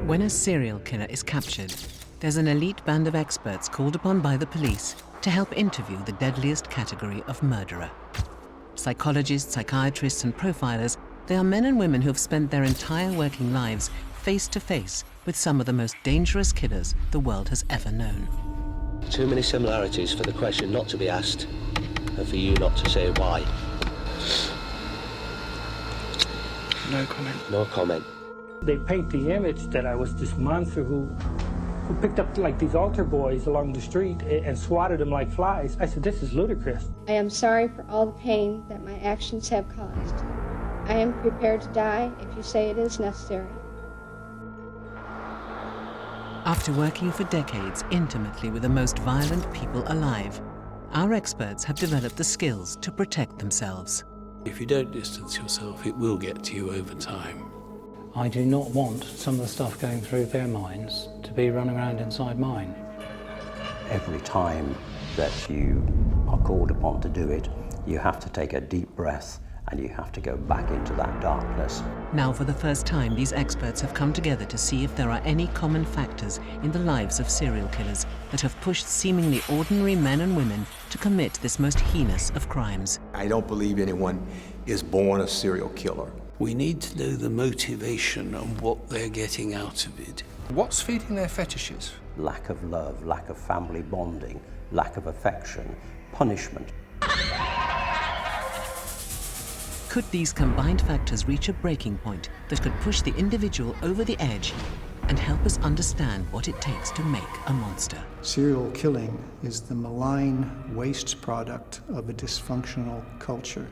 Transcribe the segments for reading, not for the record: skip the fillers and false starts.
When a serial killer is captured, there's an elite band of experts called upon by the police to help interview the deadliest category of murderer. Psychologists, psychiatrists, and profilers, they are men and women who have spent their entire working lives face to face with some of the most dangerous killers the world has ever known. Too many similarities for the question not to be asked, and for you not to say why. No comment. No comment. They paint the image that I was this monster who picked up like these altar boys along the street and swatted them like flies. I said, this is ludicrous. I am sorry for all the pain that my actions have caused. I am prepared to die if you say it is necessary. After working for decades intimately with the most violent people alive, our experts have developed the skills to protect themselves. If you don't distance yourself, it will get to you over time. I do not want some of the stuff going through their minds to be running around inside mine. Every time that you are called upon to do it, you have to take a deep breath and you have to go back into that darkness. Now, for the first time, these experts have come together to see if there are any common factors in the lives of serial killers that have pushed seemingly ordinary men and women to commit this most heinous of crimes. I don't believe anyone is born a serial killer. We need to know the motivation and what they're getting out of it. What's feeding their fetishes? Lack of love, lack of family bonding, lack of affection, punishment. Could these combined factors reach a breaking point that could push the individual over the edge and help us understand what it takes to make a monster? Serial killing is the malign waste product of a dysfunctional culture.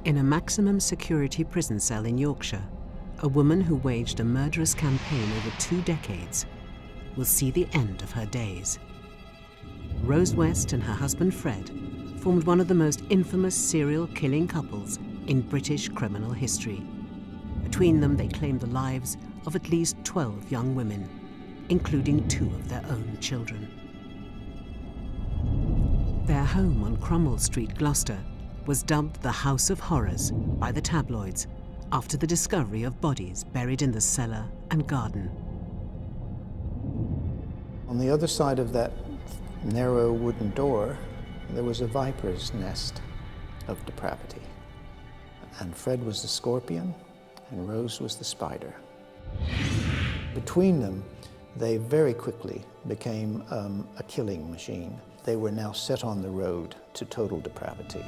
In a maximum security prison cell in Yorkshire, a woman who waged a murderous campaign over 2 decades will see the end of her days. Rose West and her husband Fred formed one of the most infamous serial killing couples in British criminal history. Between them, they claimed the lives of at least 12 young women, including 2 of their own children. Their home on Cromwell Street, Gloucester, was dubbed the House of Horrors by the tabloids after the discovery of bodies buried in the cellar and garden. On the other side of that narrow wooden door, there was a viper's nest of depravity. And Fred was the scorpion, and Rose was the spider. Between them, they very quickly became a killing machine. They were now set on the road to total depravity.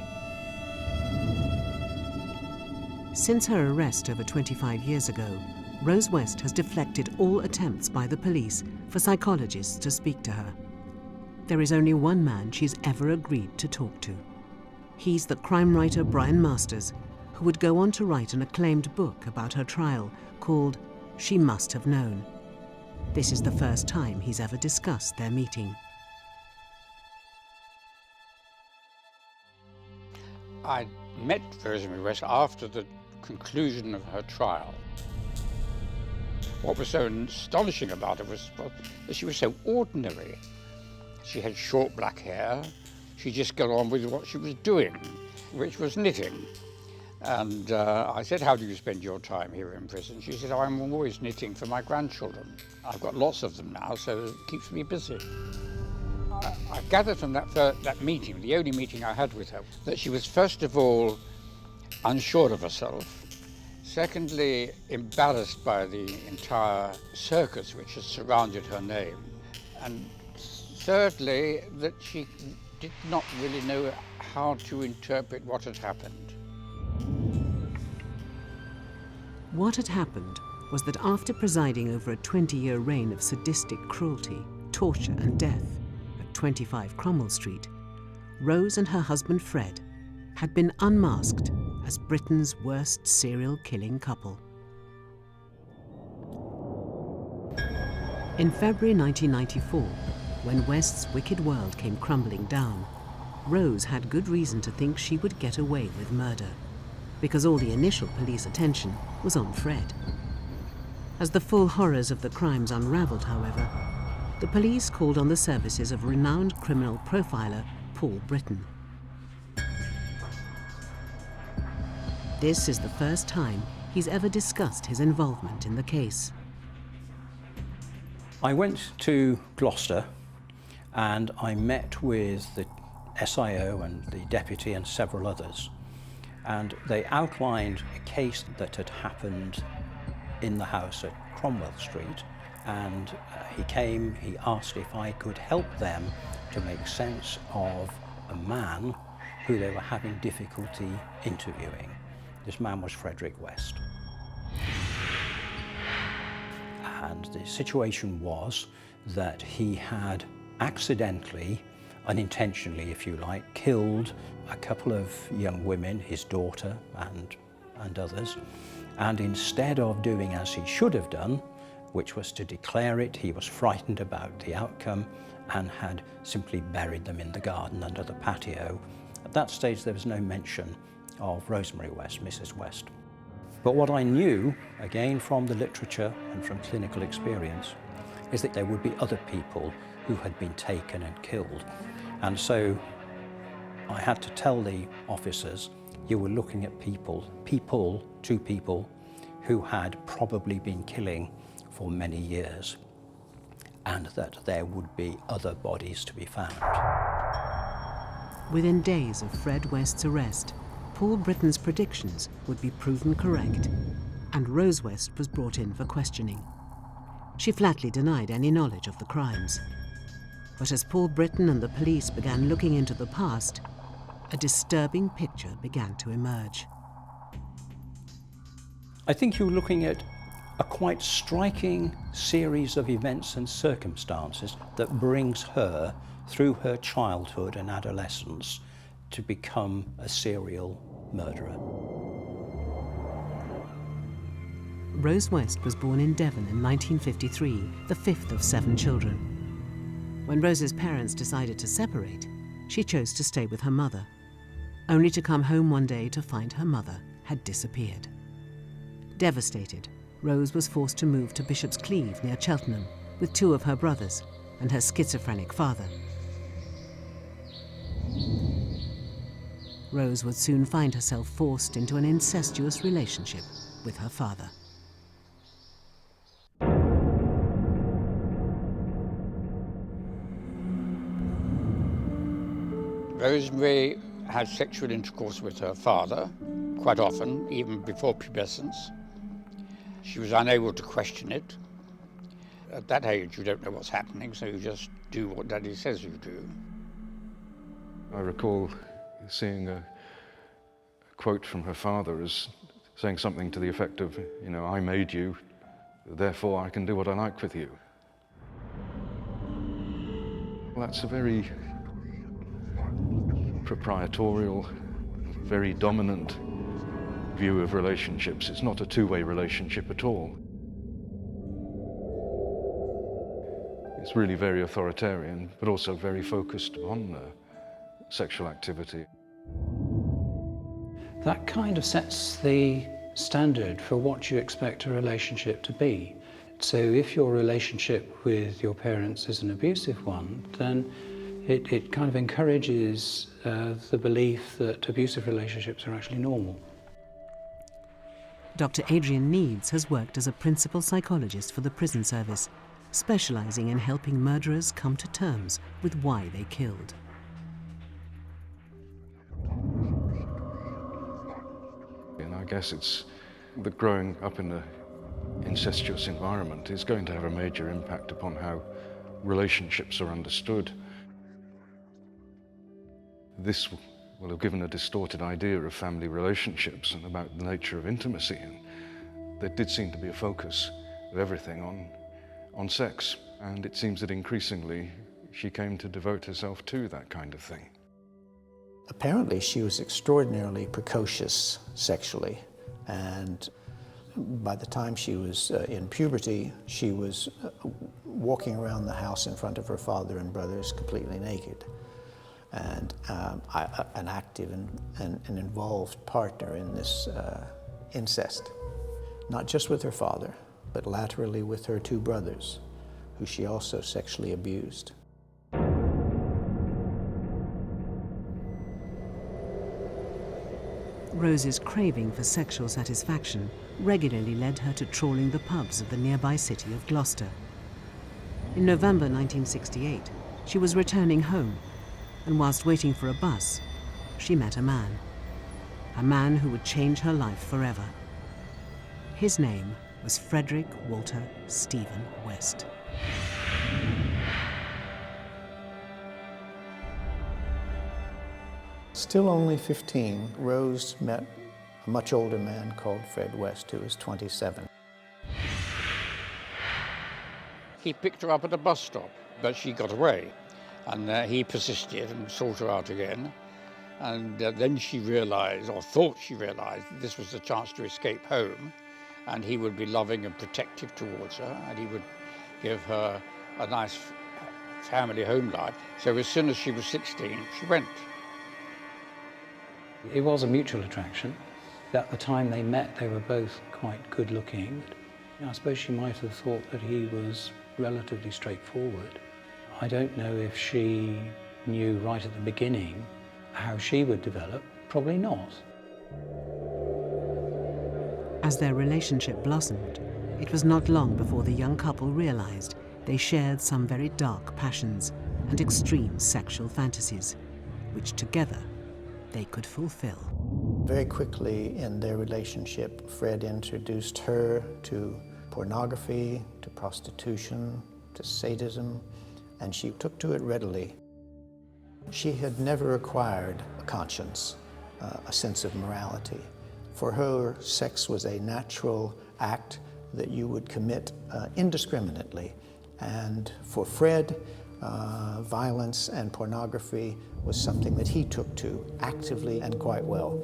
Since her arrest over 25 years ago, Rose West has deflected all attempts by the police for psychologists to speak to her. There is only one man she's ever agreed to talk to. He's the crime writer Brian Masters, who would go on to write an acclaimed book about her trial called She Must Have Known. This is the first time he's ever discussed their meeting. I met Rosemary West after the conclusion of her trial. What was so astonishing about her was that she was so ordinary. She had short black hair. She just got on with what she was doing, which was knitting. And I said, how do you spend your time here in prison? She said, oh, I'm always knitting for my grandchildren. I've got lots of them now, so it keeps me busy. I gathered from that meeting, the only meeting I had with her, that she was first of all unsure of herself, secondly embarrassed by the entire circus which has surrounded her name, and thirdly that she did not really know how to interpret what had happened. What had happened was that after presiding over a 20-year reign of sadistic cruelty, torture and death at 25 Cromwell Street, Rose and her husband Fred had been unmasked as Britain's worst serial killing couple. In February 1994, when West's wicked world came crumbling down, Rose had good reason to think she would get away with murder, because all the initial police attention was on Fred. As the full horrors of the crimes unraveled, however, the police called on the services of renowned criminal profiler Paul Britton. This is the first time he's ever discussed his involvement in the case. I went to Gloucester and I met with the SIO and the deputy and several others, and they outlined a case that had happened in the house at Cromwell Street, and he came, he asked if I could help them to make sense of a man who they were having difficulty interviewing. This man was Frederick West. And the situation was that he had accidentally, unintentionally if you like, killed a couple of young women, his daughter and others, and instead of doing as he should have done, which was to declare it, he was frightened about the outcome and had simply buried them in the garden under the patio. At that stage there was no mention of Rosemary West, Mrs. West. But what I knew, again from the literature and from clinical experience, is that there would be other people who had been taken and killed. And so I had to tell the officers, you were looking at two people who had probably been killing for many years, and that there would be other bodies to be found. Within days of Fred West's arrest, Paul Britton's predictions would be proven correct, and Rose West was brought in for questioning. She flatly denied any knowledge of the crimes. But as Paul Britton and the police began looking into the past, a disturbing picture began to emerge. I think you're looking at a quite striking series of events and circumstances that brings her, through her childhood and adolescence, to become a serial murderer. Rose West was born in Devon in 1953, the fifth of 7 children. When Rose's parents decided to separate, she chose to stay with her mother, only to come home one day to find her mother had disappeared. Devastated, Rose was forced to move to Bishop's Cleeve near Cheltenham with 2 of her brothers and her schizophrenic father. Rose would soon find herself forced into an incestuous relationship with her father. Rosemary had sexual intercourse with her father, quite often, even before pubescence. She was unable to question it. At that age, you don't know what's happening, so you just do what Daddy says you do. I recall seeing a quote from her father as saying something to the effect of, you know, I made you, therefore I can do what I like with you. Well, that's a very proprietorial, very dominant view of relationships. It's not a two-way relationship at all. It's really very authoritarian, but also very focused on sexual activity. That kind of sets the standard for what you expect a relationship to be. So if your relationship with your parents is an abusive one, then it kind of encourages the belief that abusive relationships are actually normal. Dr. Adrian Needs has worked as a principal psychologist for the prison service, specializing in helping murderers come to terms with why they killed. And I guess it's that growing up in an incestuous environment is going to have a major impact upon how relationships are understood. This will have given a distorted idea of family relationships and about the nature of intimacy, and there did seem to be a focus of everything on sex, and it seems that increasingly she came to devote herself to that kind of thing. Apparently, she was extraordinarily precocious sexually, and by the time she was in puberty, she was walking around the house in front of her father and brothers completely naked, and an active and involved partner in this incest, not just with her father, but laterally with her two brothers, who she also sexually abused. Rose's craving for sexual satisfaction regularly led her to trawling the pubs of the nearby city of Gloucester. In November 1968, she was returning home, and whilst waiting for a bus, she met a man who would change her life forever. His name was Frederick Walter Stephen West. Still only 15, Rose met a much older man called Fred West, who was 27. He picked her up at a bus stop, but she got away. And he persisted and sought her out again. And then she realized, or thought she realized, that this was the chance to escape home. And he would be loving and protective towards her, and he would give her a nice family home life. So as soon as she was 16, she went. It was a mutual attraction. At the time they met, they were both quite good looking. I suppose she might have thought that he was relatively straightforward. I don't know if she knew right at the beginning how she would develop. Probably not. As their relationship blossomed, it was not long before the young couple realized they shared some very dark passions and extreme sexual fantasies, which together they could fulfill. Very quickly in their relationship, Fred introduced her to pornography, to prostitution, to sadism, and she took to it readily. She had never acquired a conscience, a sense of morality. For her, sex was a natural act that you would commit indiscriminately. And for Fred, violence and pornography was something that he took to actively and quite well.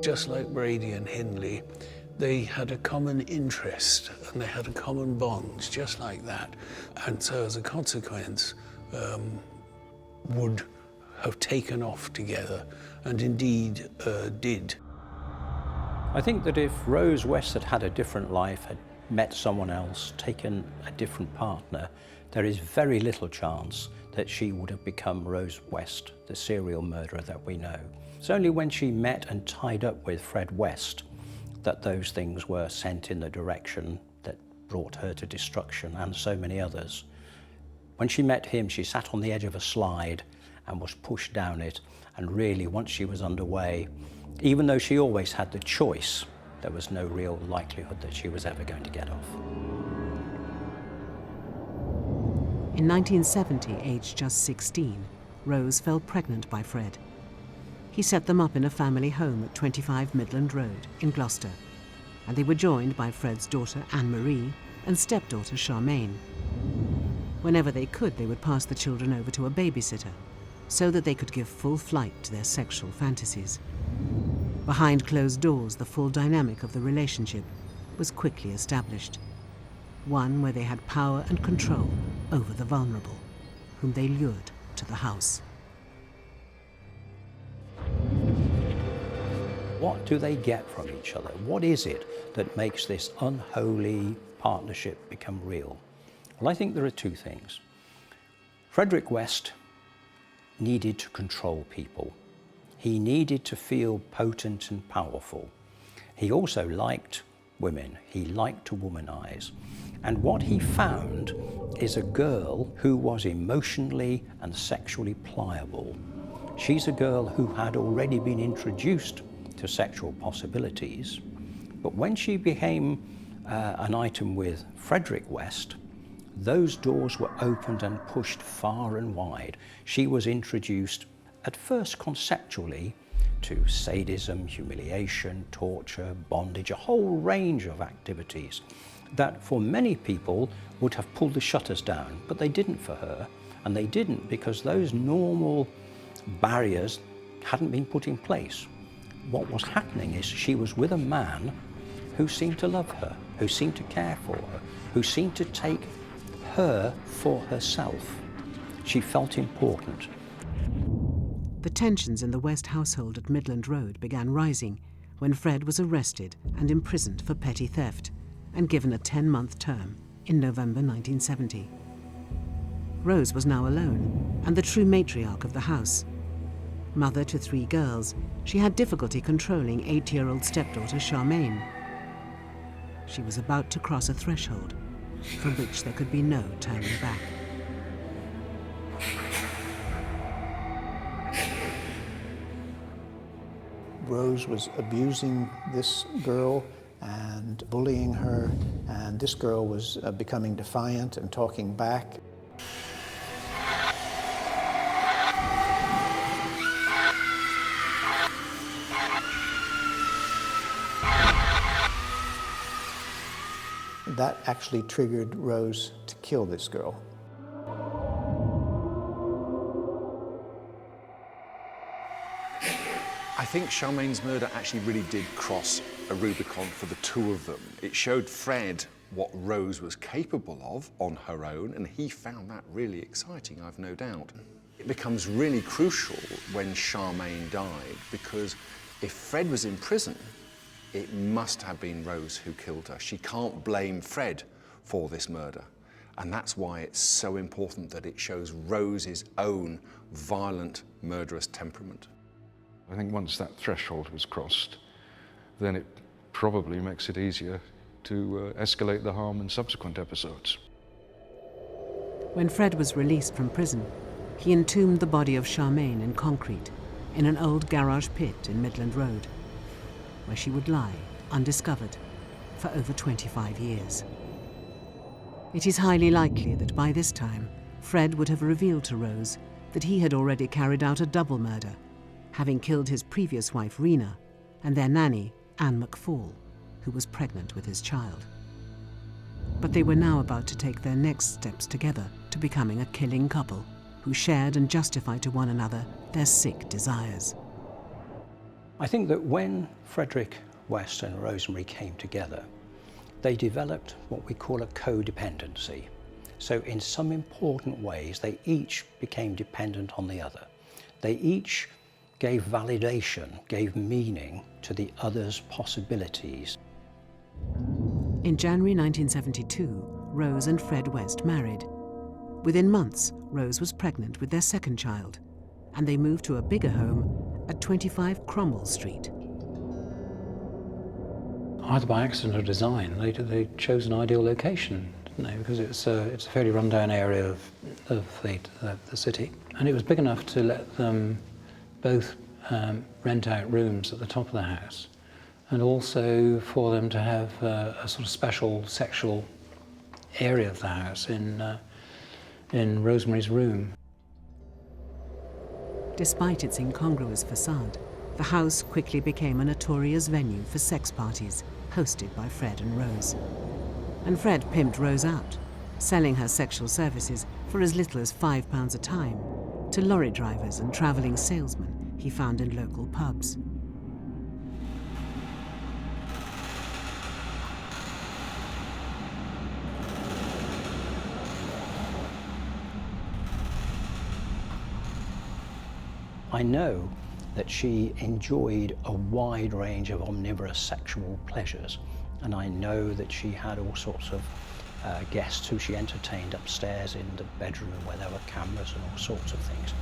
Just like Brady and Hindley, they had a common interest and they had a common bond, just like that. And so as a consequence, would have taken off together, and indeed did. I think that if Rose West had had a different life, had met someone else, taken a different partner, there is very little chance that she would have become Rose West, the serial murderer that we know. It's only when she met and tied up with Fred West that those things were sent in the direction that brought her to destruction, and so many others. When she met him, she sat on the edge of a slide and was pushed down it, and really, once she was underway, even though she always had the choice, there was no real likelihood that she was ever going to get off. In 1970, aged just 16, Rose fell pregnant by Fred. He set them up in a family home at 25 Midland Road in Gloucester, and they were joined by Fred's daughter Anne-Marie and stepdaughter Charmaine. Whenever they could, they would pass the children over to a babysitter so that they could give full flight to their sexual fantasies. Behind closed doors, the full dynamic of the relationship was quickly established. One where they had power and control over the vulnerable, whom they lured to the house. What do they get from each other? What is it that makes this unholy partnership become real? Well, I think there are two things. Frederick West needed to control people. He needed to feel potent and powerful. He also liked women. He liked to womanize. And what he found is a girl who was emotionally and sexually pliable. She's a girl who had already been introduced to sexual possibilities, but when she became an item with Frederick West, those doors were opened and pushed far and wide. She was introduced at first conceptually to sadism, humiliation, torture, bondage, a whole range of activities that for many people would have pulled the shutters down, but they didn't for her. And they didn't because those normal barriers hadn't been put in place. What was happening is she was with a man who seemed to love her, who seemed to care for her, who seemed to take her for herself. She felt important. The tensions in the West household at Midland Road began rising when Fred was arrested and imprisoned for petty theft and given a 10-month term in November 1970. Rose was now alone and the true matriarch of the house. Mother to 3 girls, she had difficulty controlling 8-year-old stepdaughter Charmaine. She was about to cross a threshold from which there could be no turning back. Rose was abusing this girl and bullying her, and this girl was becoming defiant and talking back. That actually triggered Rose to kill this girl. I think Charmaine's murder actually really did cross a Rubicon for the two of them. It showed Fred what Rose was capable of on her own, and he found that really exciting, I've no doubt. It becomes really crucial when Charmaine died, because if Fred was in prison, it must have been Rose who killed her. She can't blame Fred for this murder. And that's why it's so important that it shows Rose's own violent, murderous temperament. I think once that threshold was crossed, then it probably makes it easier to escalate the harm in subsequent episodes. When Fred was released from prison, he entombed the body of Charmaine in concrete in an old garage pit in Midland Road, where she would lie undiscovered for over 25 years. It is highly likely that by this time, Fred would have revealed to Rose that he had already carried out a double murder, having killed his previous wife, Rena, and their nanny, Anne McFall, who was pregnant with his child. But they were now about to take their next steps together to becoming a killing couple who shared and justified to one another their sick desires. I think that when Frederick West and Rosemary came together, they developed what we call a codependency. So in some important ways, they each became dependent on the other. They each gave validation, gave meaning to the other's possibilities. In January 1972, Rose and Fred West married. Within months, Rose was pregnant with their second child, and they moved to a bigger home at 25 Cromwell Street. Either by accident or design, they chose an ideal location, didn't they? Because it's a fairly run-down area of the city, and it was big enough to let them both rent out rooms at the top of the house, and also for them to have a sort of special sexual area of the house in Rosemary's room. Despite its incongruous facade, the house quickly became a notorious venue for sex parties hosted by Fred and Rose. And Fred pimped Rose out, selling her sexual services for as little as £5 a time to lorry drivers and travelling salesmen he found in local pubs. I know that she enjoyed a wide range of omnivorous sexual pleasures, and I know that she had all sorts of guests who she entertained upstairs in the bedroom where there were cameras and all sorts of things.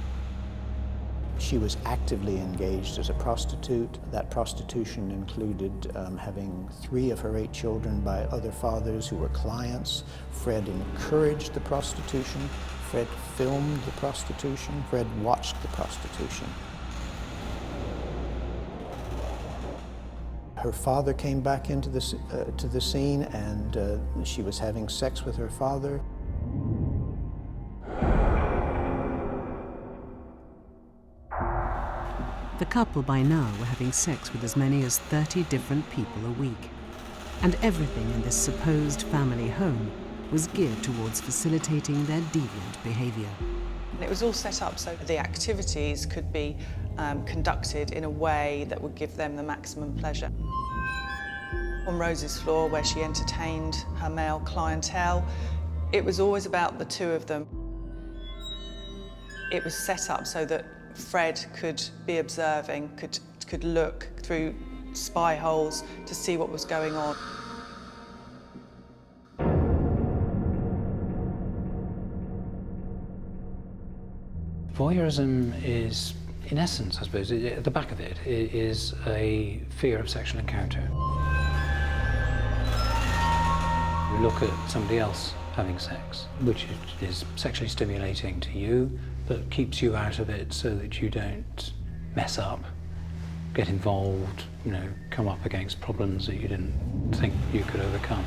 She was actively engaged as a prostitute. That prostitution included having 3 of her 8 children by other fathers who were clients. Fred encouraged the prostitution. Fred filmed the prostitution. Fred watched the prostitution. Her father came back into to the scene, and she was having sex with her father. The couple by now were having sex with as many as 30 different people a week. And everything in this supposed family home was geared towards facilitating their deviant behaviour. It was all set up so the activities could be conducted in a way that would give them the maximum pleasure. On Rose's floor, where she entertained her male clientele, it was always about the two of them. It was set up so that Fred could be observing, could look through spy holes to see what was going on. Voyeurism is, in essence, I suppose, at the back of it, is a fear of sexual encounter. You look at somebody else having sex, which is sexually stimulating to you, but keeps you out of it so that you don't mess up, get involved, you know, come up against problems that you didn't think you could overcome.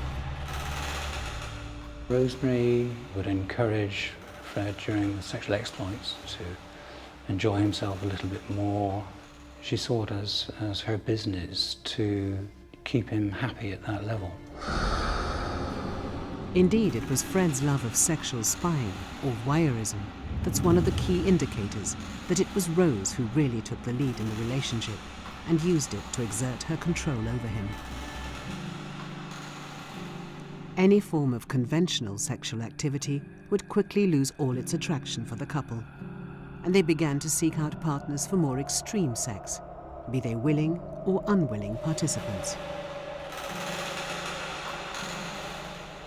Rosemary would encourage Fred during the sexual exploits to enjoy himself a little bit more. She saw it as her business to keep him happy at that level. Indeed, it was Fred's love of sexual spying, or voyeurism, that's one of the key indicators that it was Rose who really took the lead in the relationship and used it to exert her control over him. Any form of conventional sexual activity would quickly lose all its attraction for the couple, and they began to seek out partners for more extreme sex, be they willing or unwilling participants.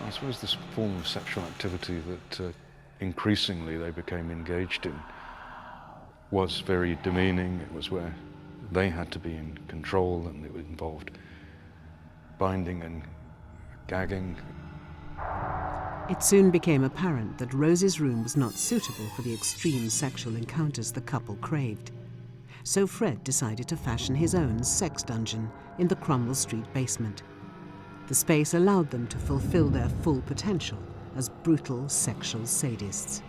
I suppose this form of sexual activity that increasingly they became engaged in was very demeaning. It was where they had to be in control, and it involved binding and gagging. It soon became apparent that Rose's room was not suitable for the extreme sexual encounters the couple craved. So Fred decided to fashion his own sex dungeon in the Cromwell Street basement. The space allowed them to fulfill their full potential as brutal sexual sadists.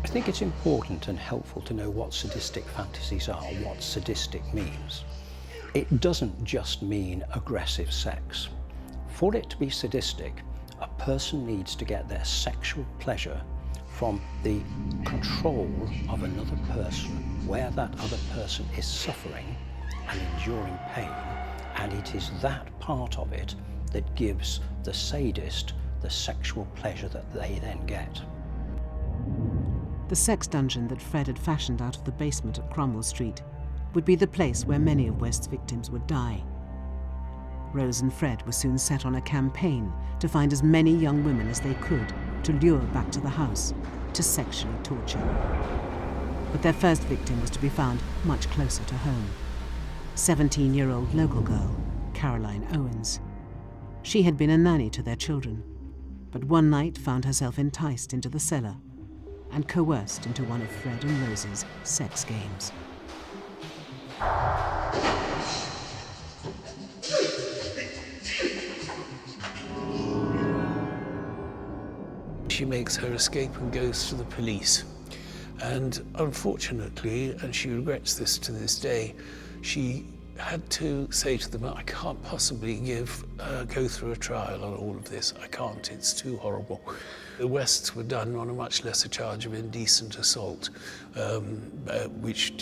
I think it's important and helpful to know what sadistic fantasies are, what sadistic means. It doesn't just mean aggressive sex. For it to be sadistic, a person needs to get their sexual pleasure from the control of another person, where that other person is suffering and enduring pain, and it is that part of it that gives the sadist the sexual pleasure that they then get. The sex dungeon that Fred had fashioned out of the basement at Cromwell Street would be the place where many of West's victims would die. Rose and Fred were soon set on a campaign to find as many young women as they could to lure back to the house to sexually torture. But their first victim was to be found much closer to home. 17-year-old local girl, Caroline Owens. She had been a nanny to their children, but one night found herself enticed into the cellar and coerced into one of Fred and Rose's sex games. She makes her escape and goes to the police. And unfortunately, and she regrets this to this day, she had to say to them, I can't possibly go through a trial on all of this. I can't, it's too horrible. The Wests were done on a much lesser charge of indecent assault, which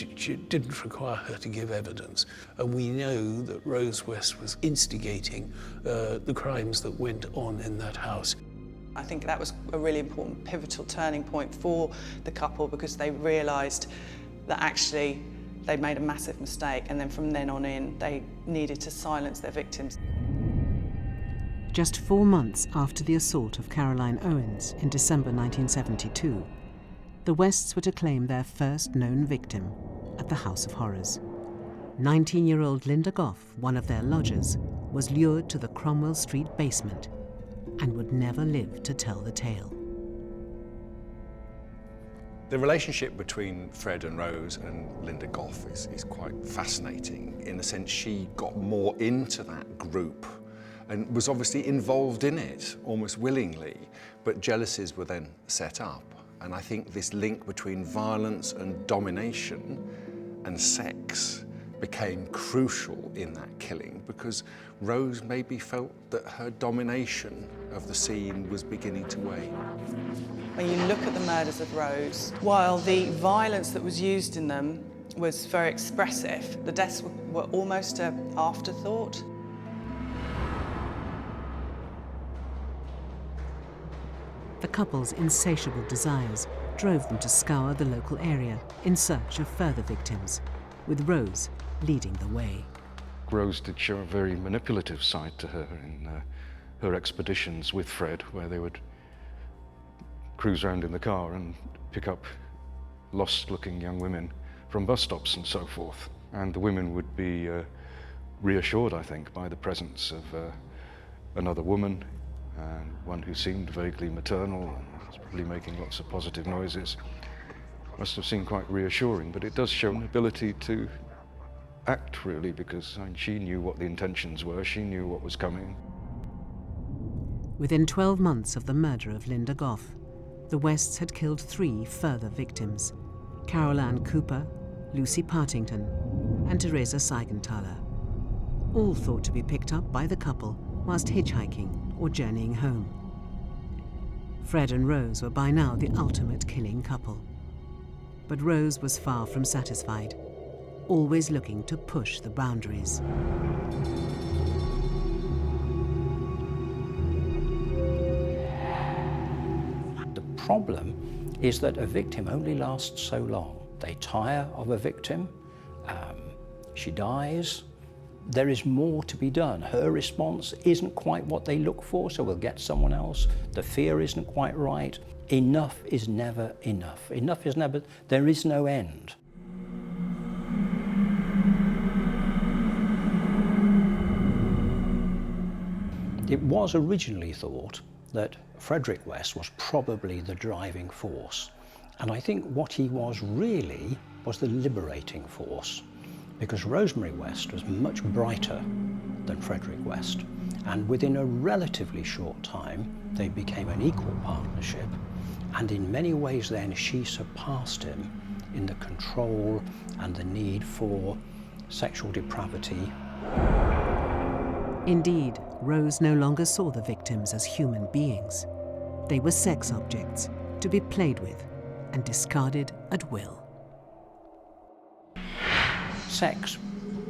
didn't require her to give evidence. And we know that Rose West was instigating the crimes that went on in that house. I think that was a really important pivotal turning point for the couple, because they realised that actually they'd made a massive mistake, and then from then on in, they needed to silence their victims. Just 4 months after the assault of Caroline Owens in December 1972, the Wests were to claim their first known victim at the House of Horrors. 19-year-old Linda Goff, one of their lodgers, was lured to the Cromwell Street basement and would never live to tell the tale. The relationship between Fred and Rose and Linda Goff is quite fascinating. In a sense, she got more into that group and was obviously involved in it almost willingly, but jealousies were then set up. And I think this link between violence and domination and sex became crucial in that killing, because Rose maybe felt that her domination of the scene was beginning to wane. When you look at the murders of Rose, while the violence that was used in them was very expressive, the deaths were almost an afterthought. The couple's insatiable desires drove them to scour the local area in search of further victims, with Rose leading the way. Rose did show a very manipulative side to her in her expeditions with Fred, where they would cruise around in the car and pick up lost-looking young women from bus stops and so forth. And the women would be reassured, I think, by the presence of another woman, and one who seemed vaguely maternal and was probably making lots of positive noises. Must have seemed quite reassuring, but it does show an ability to act, really, because she knew what the intentions were, she knew what was coming. Within 12 months of the murder of Linda Goff, the Wests had killed 3 further victims: Carol Ann Cooper, Lucy Partington, and Teresa Seigenthaler, all thought to be picked up by the couple whilst hitchhiking or journeying home. Fred and Rose were by now the ultimate killing couple. But Rose was far from satisfied, always looking to push the boundaries. The problem is that a victim only lasts so long. They tire of a victim, she dies, there is more to be done. Her response isn't quite what they look for, so we'll get someone else. The fear isn't quite right. Enough is never enough. Enough is never, there is no end. It was originally thought that Frederick West was probably the driving force. And I think what he was really was the liberating force, because Rosemary West was much brighter than Frederick West. And within a relatively short time, they became an equal partnership. And in many ways then, she surpassed him in the control and the need for sexual depravity. Indeed, Rose no longer saw the victims as human beings. They were sex objects to be played with and discarded at will. Sex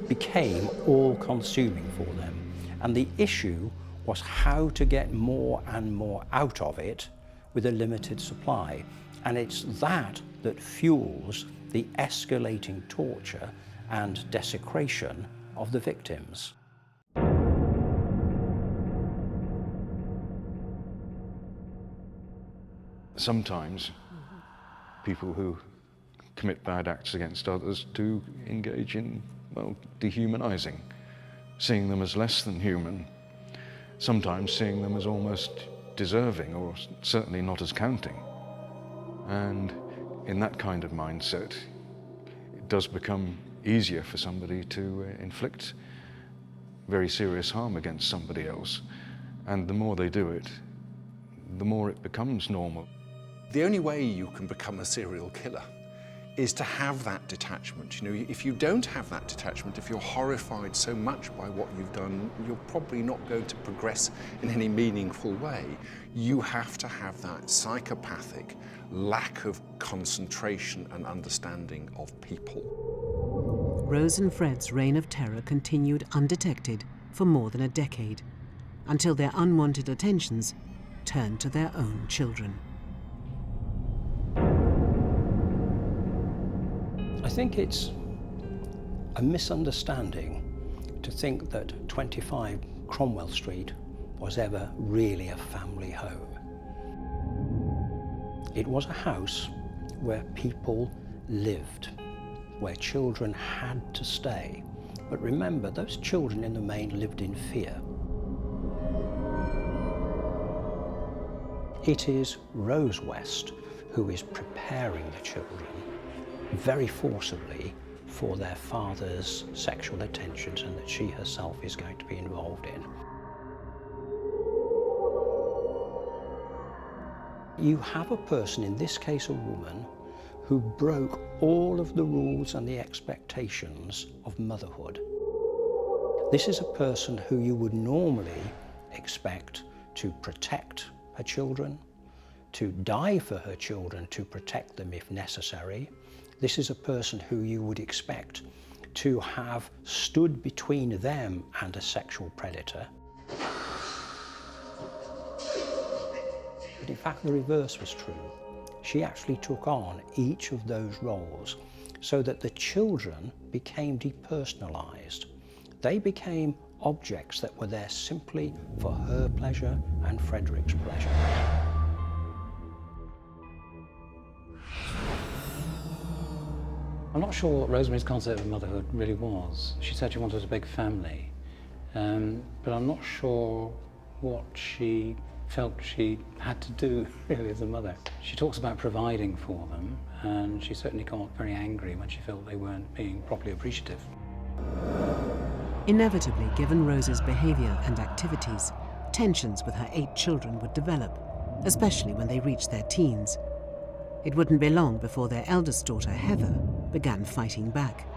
became all-consuming for them, and the issue was how to get more and more out of it with a limited supply. And it's that that fuels the escalating torture and desecration of the victims. Sometimes people who commit bad acts against others do engage in, well, dehumanizing, seeing them as less than human, sometimes seeing them as almost deserving, or certainly not as counting. And in that kind of mindset, it does become easier for somebody to inflict very serious harm against somebody else. And the more they do it, the more it becomes normal. The only way you can become a serial killer is to have that detachment. You know, if you don't have that detachment, if you're horrified so much by what you've done, you're probably not going to progress in any meaningful way. You have to have that psychopathic lack of concentration and understanding of people. Rose and Fred's reign of terror continued undetected for more than a decade, until their unwanted attentions turned to their own children. I think it's a misunderstanding to think that 25 Cromwell Street was ever really a family home. It was a house where people lived, where children had to stay. But remember, those children in the main lived in fear. It is Rose West who is preparing the children very forcibly for their father's sexual attentions, and that she herself is going to be involved in. You have a person, in this case a woman, who broke all of the rules and the expectations of motherhood. This is a person who you would normally expect to protect her children, to die for her children, to protect them if necessary. This is a person who you would expect to have stood between them and a sexual predator. But in fact, the reverse was true. She actually took on each of those roles so that the children became depersonalized. They became objects that were there simply for her pleasure and Frederick's pleasure. I'm not sure what Rosemary's concept of motherhood really was. She said she wanted a big family, but I'm not sure what she felt she had to do really as a mother. She talks about providing for them, and she certainly got very angry when she felt they weren't being properly appreciative. Inevitably, given Rose's behaviour and activities, tensions with her 8 children would develop, especially when they reached their teens. It wouldn't be long before their eldest daughter, Heather, began fighting back,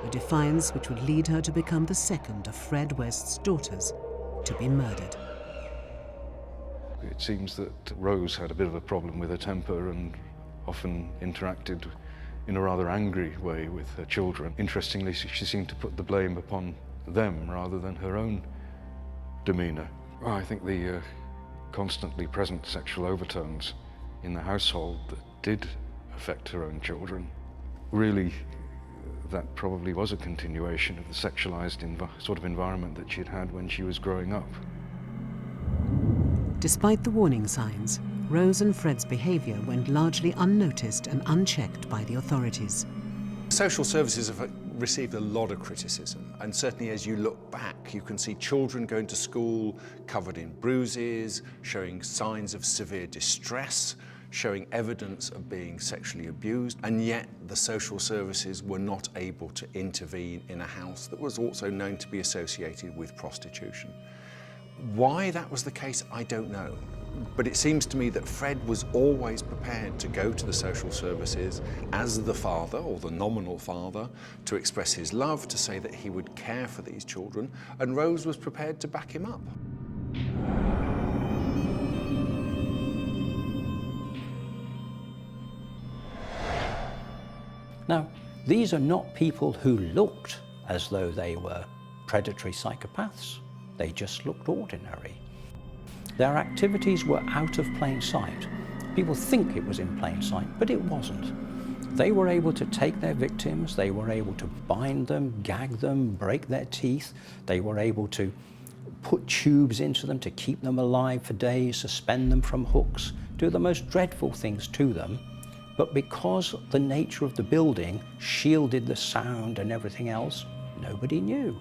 a defiance which would lead her to become the second of Fred West's daughters to be murdered. It seems that Rose had a bit of a problem with her temper and often interacted in a rather angry way with her children. Interestingly, she seemed to put the blame upon them rather than her own demeanour. Well, I think the constantly present sexual overtones in the household that did affect her own children, really, that probably was a continuation of the sexualized sort of environment that she'd had when she was growing up. Despite the warning signs, Rose and Fred's behaviour went largely unnoticed and unchecked by the authorities. Social services have received a lot of criticism, and certainly as you look back, you can see children going to school covered in bruises, showing signs of severe distress, showing evidence of being sexually abused, and yet the social services were not able to intervene in a house that was also known to be associated with prostitution. Why that was the case, I don't know. But it seems to me that Fred was always prepared to go to the social services as the father, or the nominal father, to express his love, to say that he would care for these children, and Rose was prepared to back him up. Now, these are not people who looked as though they were predatory psychopaths. They just looked ordinary. Their activities were out of plain sight. People think it was in plain sight, but it wasn't. They were able to take their victims, they were able to bind them, gag them, break their teeth. They were able to put tubes into them to keep them alive for days, suspend them from hooks, do the most dreadful things to them. But because the nature of the building shielded the sound and everything else, nobody knew.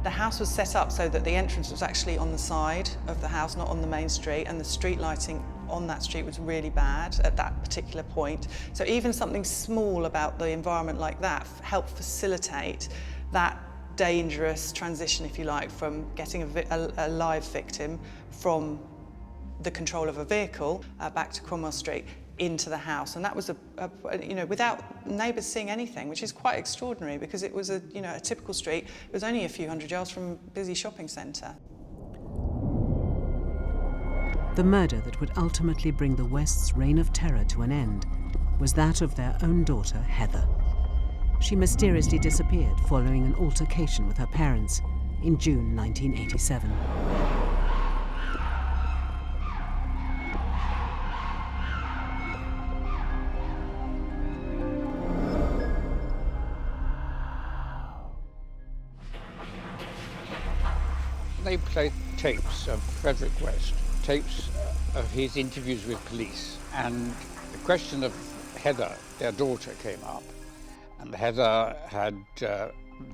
The house was set up so that the entrance was actually on the side of the house, not on the main street, and the street lighting on that street was really bad at that particular point. So even something small about the environment like that helped facilitate that dangerous transition, if you like, from getting a live victim from the control of a vehicle back to Cromwell Street into the house. And that was without neighbours seeing anything, which is quite extraordinary because it was a typical street. It was only a few hundred yards from a busy shopping centre. The murder that would ultimately bring the West's reign of terror to an end was that of their own daughter, Heather. She mysteriously disappeared following an altercation with her parents in June 1987. They played tapes of Frederick West, tapes of his interviews with police, and the question of Heather, their daughter, came up, and Heather had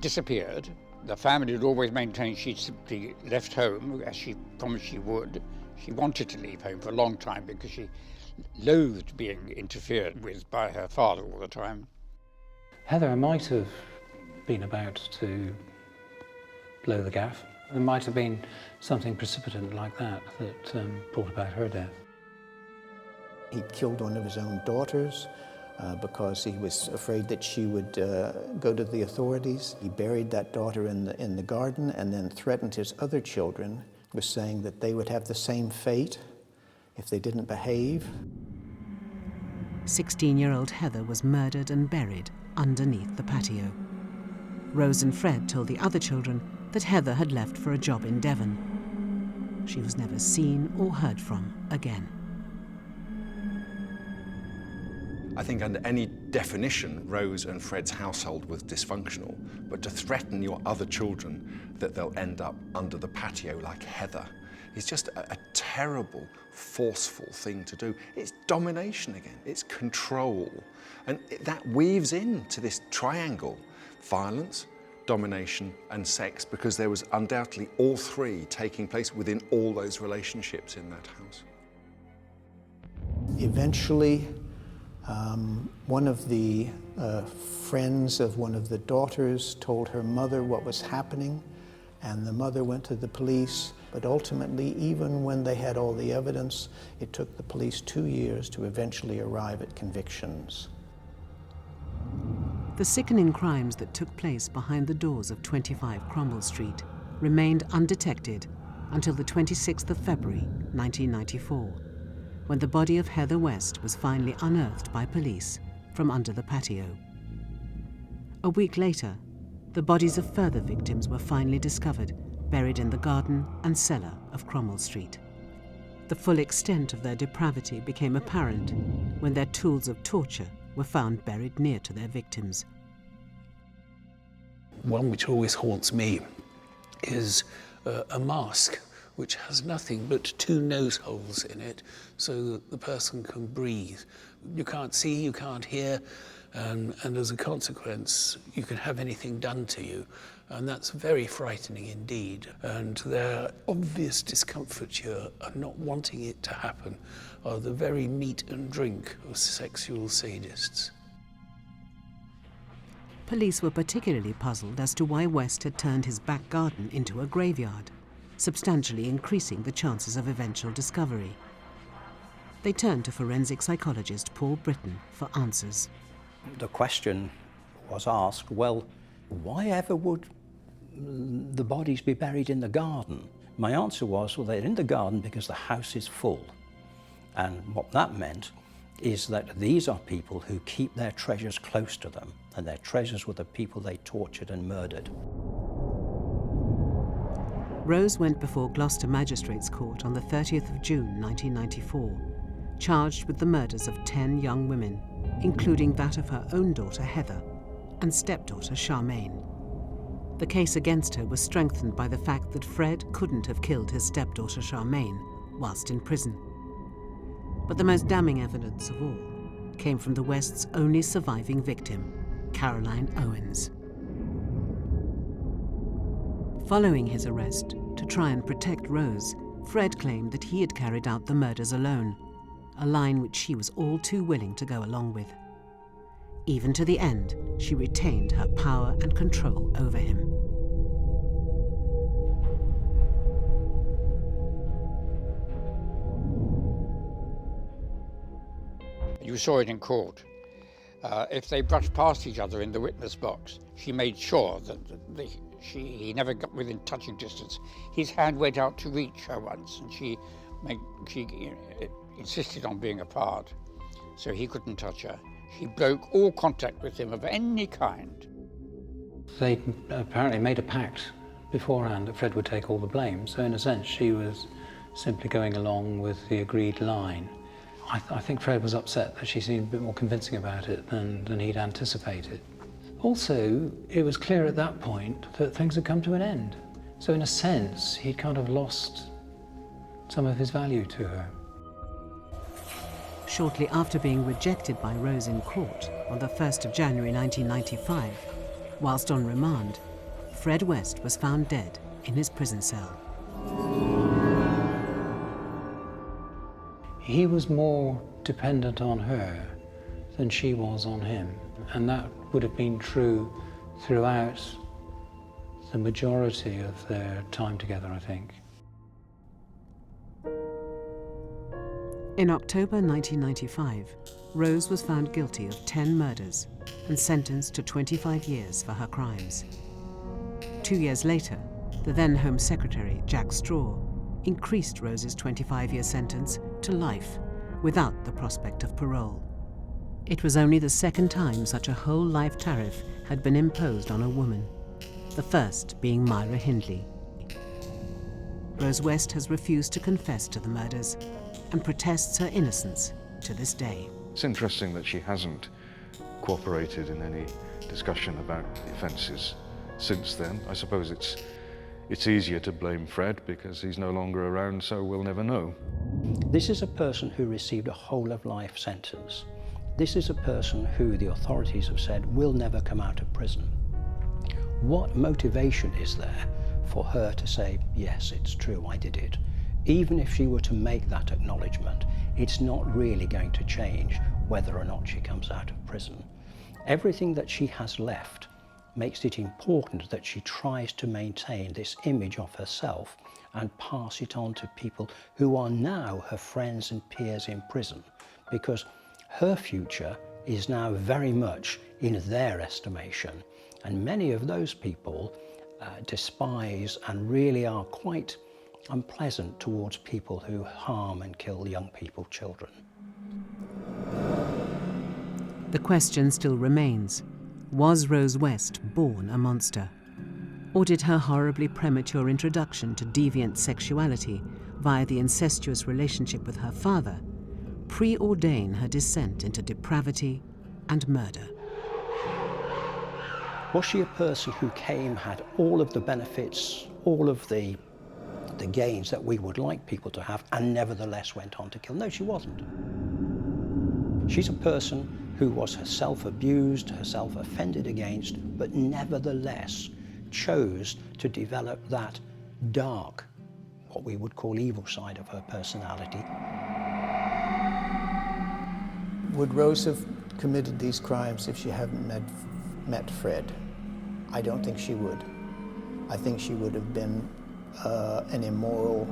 disappeared. The family had always maintained she'd simply left home, as she promised she would. She wanted to leave home for a long time because she loathed being interfered with by her father all the time. Heather might have been about to blow the gaff There might have been something precipitant like that brought about her death. He killed one of his own daughters because he was afraid that she would go to the authorities. He buried that daughter in the garden and then threatened his other children with saying that they would have the same fate if they didn't behave. 16-year-old Heather was murdered and buried underneath the patio. Rose and Fred told the other children that Heather had left for a job in Devon. She was never seen or heard from again. I think under any definition, Rose and Fred's household was dysfunctional, but to threaten your other children that they'll end up under the patio like Heather is just a terrible, forceful thing to do. It's domination again, it's control. And that weaves into this triangle: violence, domination, and sex, because there was undoubtedly all three taking place within all those relationships in that house. Eventually, one of the friends of one of the daughters told her mother what was happening, and the mother went to the police. But ultimately, even when they had all the evidence, it took the police 2 years to eventually arrive at convictions. The sickening crimes that took place behind the doors of 25 Cromwell Street remained undetected until the 26th of February, 1994, when the body of Heather West was finally unearthed by police from under the patio. A week later, the bodies of further victims were finally discovered, buried in the garden and cellar of Cromwell Street. The full extent of their depravity became apparent when their tools of torture were found buried near to their victims. One which always haunts me is a mask which has nothing but 2 nose holes in it so that the person can breathe. You can't see, you can't hear, and as a consequence, you can have anything done to you. And that's very frightening indeed. And their obvious discomfort here and not wanting it to happen are the very meat and drink of sexual sadists. Police were particularly puzzled as to why West had turned his back garden into a graveyard, substantially increasing the chances of eventual discovery. They turned to forensic psychologist Paul Britton for answers. The question was asked, well, why ever would the bodies be buried in the garden? My answer was, well, they're in the garden because the house is full. And what that meant is that these are people who keep their treasures close to them, and their treasures were the people they tortured and murdered. Rose went before Gloucester Magistrates Court on the 30th of June 1994, charged with the murders of 10 young women, including that of her own daughter Heather and stepdaughter Charmaine. The case against her was strengthened by the fact that Fred couldn't have killed his stepdaughter Charmaine whilst in prison. But the most damning evidence of all came from the West's only surviving victim, Caroline Owens. Following his arrest, to try and protect Rose, Fred claimed that he had carried out the murders alone, a line which she was all too willing to go along with. Even to the end, she retained her power and control over him. You saw it in court. If they brushed past each other in the witness box, she made sure that he never got within touching distance. His hand went out to reach her once, and she insisted on being apart, so he couldn't touch her. She broke all contact with him of any kind. They apparently made a pact beforehand that Fred would take all the blame, so in a sense she was simply going along with the agreed line. I think Fred was upset that she seemed a bit more convincing about it than he'd anticipated. Also, it was clear at that point that things had come to an end. So in a sense, he'd kind of lost some of his value to her. Shortly after being rejected by Rose in court on the 1st of January 1995, whilst on remand, Fred West was found dead in his prison cell. He was more dependent on her than she was on him, and that would have been true throughout the majority of their time together, I think. In October 1995, Rose was found guilty of 10 murders and sentenced to 25 years for her crimes. 2 years later, the then Home Secretary, Jack Straw, increased Rose's 25-year sentence to life without the prospect of parole. It was only the second time such a whole life tariff had been imposed on a woman, the first being Myra Hindley. Rose West has refused to confess to the murders and protests her innocence to this day. It's interesting that she hasn't cooperated in any discussion about the offences since then. I suppose it's easier to blame Fred because he's no longer around, so we'll never know. This is a person who received a whole-of-life sentence. This is a person who the authorities have said will never come out of prison. What motivation is there for her to say, yes, it's true, I did it? Even if she were to make that acknowledgement, it's not really going to change whether or not she comes out of prison. Everything that she has left makes it important that she tries to maintain this image of herself and pass it on to people who are now her friends and peers in prison, because her future is now very much in their estimation, and many of those people despise and really are quite unpleasant towards people who harm and kill young people, children. The question still remains, was Rose West born a monster? Or did her horribly premature introduction to deviant sexuality via the incestuous relationship with her father preordain her descent into depravity and murder? Was she a person who had all of the benefits, all of the gains that we would like people to have, and nevertheless went on to kill? No, she wasn't. She's a person who was herself abused, herself offended against, but nevertheless chose to develop that dark, what we would call evil side of her personality. Would Rose have committed these crimes if she hadn't met Fred? I don't think she would. I think she would have been an immoral,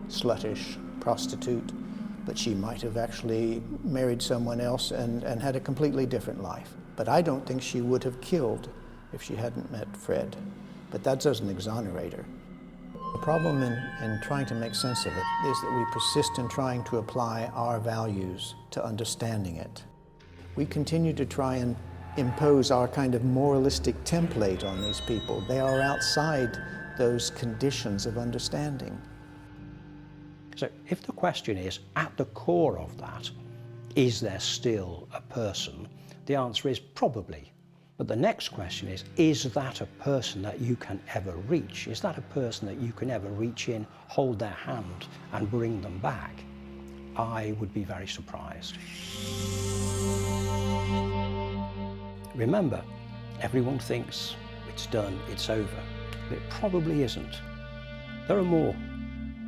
sluttish prostitute, but she might have actually married someone else and had a completely different life. But I don't think she would have killed if she hadn't met Fred. But that doesn't exonerate her. The problem in trying to make sense of it is that we persist in trying to apply our values to understanding it. We continue to try and impose our kind of moralistic template on these people. They are outside those conditions of understanding. So if the question is, at the core of that, is there still a person? The answer is probably. But the next question is that a person that you can ever reach? Is that a person that you can ever reach in, hold their hand, and bring them back? I would be very surprised. Remember, everyone thinks it's done, it's over. But it probably isn't. There are more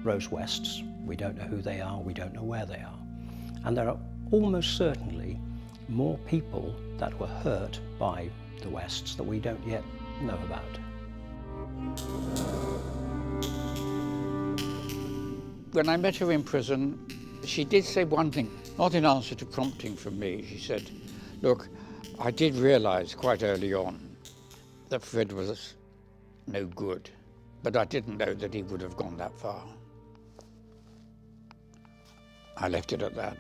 Rose Wests. We don't know who they are, we don't know where they are. And there are almost certainly more people that were hurt by the Wests that we don't yet know about. When I met her in prison, she did say one thing, not in answer to prompting from me. She said, look, I did realize quite early on that Fred was no good, but I didn't know that he would have gone that far. I left it at that.